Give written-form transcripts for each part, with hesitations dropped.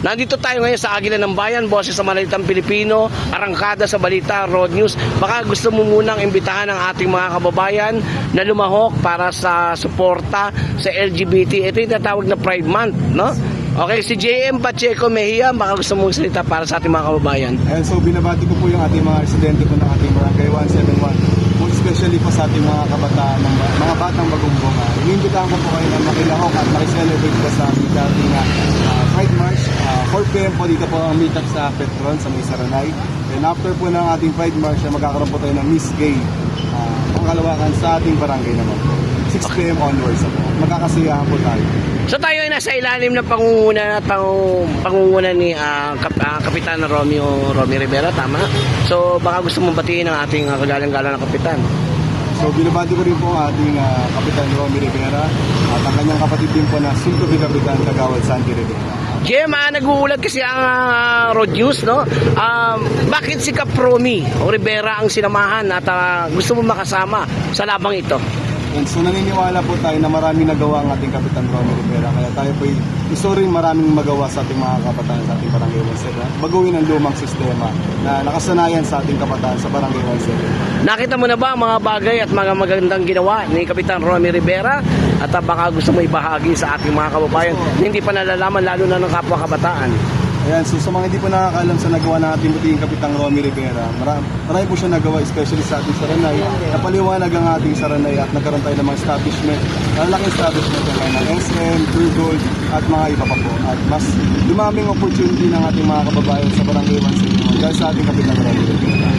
Nandito tayo ngayon sa Agila ng Bayan, boses sa Malitang Pilipino, arangkada sa balita, road news. Baka gusto mo munang imbitahan ang ating mga kababayan na lumahok para sa suporta sa LGBT. Ito yung tatawag na Pride Month, no? Okay, si JM Pacheco Mejia, baka gusto mong salita para sa ating mga kababayan. So binabati ko po yung ating mga residente po ng ating barangay 171, especially po sa ating mga kabataan, mga batang bagumbong. Inimbitahan ko po kayo na makilahok at makiselebrate po sa aming dating Pride March. 4 p.m. po dito po ang meet up sa Petron sa May Saranay. Then after po ng ating Pride March, magkakaroon po tayo ng Miss Gay pangkalawakan sa ating barangay naman po. 6 p.m. onwards po. Magkakasiyahan po tayo. So tayo ay nasa ilalim ng pangunguna ni Kapitan Romy Rivera, tama? So baka gusto mong batiin ang ating kagalang-galang na kapitan. So binabati ko rin po ang ating Kapitan Romy Rivera at ang kanyang kapatid din po na Suntubi Kapitan Kagawad Santi Rivera. Jem, nag-uulat kasi ang road news, no? Bakit si Kap Romy o Rivera ang sinamahan at gusto mo makasama sa labang ito? And so naniniwala po tayo na maraming nagawa ang ating Kapitan Romy Rivera. Kaya tayo po gusto rin maraming magawa sa ating mga kabataan sa ating Barangay 17. Baguhin ang lumang sistema na nakasanayan sa ating kabataan sa Barangay 17. Nakita mo na ba ang mga bagay at mga magandang ginawa ni Kapitan Romy Rivera? At baka gusto mo ibahagi sa ating mga kababayan na hindi pa nalalaman, lalo na ng kapwa kabataan. Ayan, so sa mga hindi po nakakaalam sa nagawa ng ating buting Kapitang Romy Rivera, marami po siya nagawa, especially sa ating Saranay. Napaliwanag ang ating Saranay at nagkaroon tayo ng mga establishment, malaking establishment ng SM, True Gold, at mga iba pa po. At mas dumaming opportunity ng ating mga kababayan sa Barangay 171 dahil sa ating Kapitang Romy Rivera.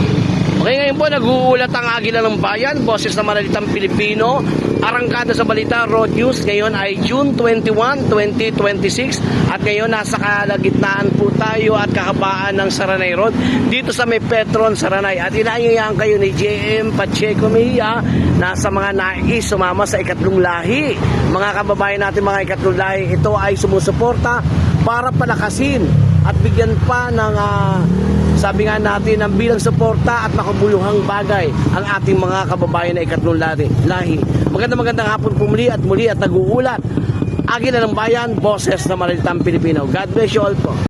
Okay, ngayon po nag-uulat ang Agila ng Bayan, boses ng Malitang Pilipino, arangkada sa balita, road news. Ngayon ay June 21, 2026 at ngayon nasa kalagitnaan po tayo at kakabaan ng Saranay Road dito sa may Petron, Saranay. At inaanyayahan kayo ni JM Pacheco Mejia na sa mga nais sumama sa ikatlong lahi. Mga kababayan natin, mga ikatlong lahi, ito ay sumusuporta para palakasin at bigyan pa ng sabi nga natin ng bilang suporta at makabuluhang bagay ang ating mga kababayan na ikatlong lahi. Magandang hapon po muli at nag-uulat. Agila ng Bayan, boses na Malitang Pilipino. God bless you all po.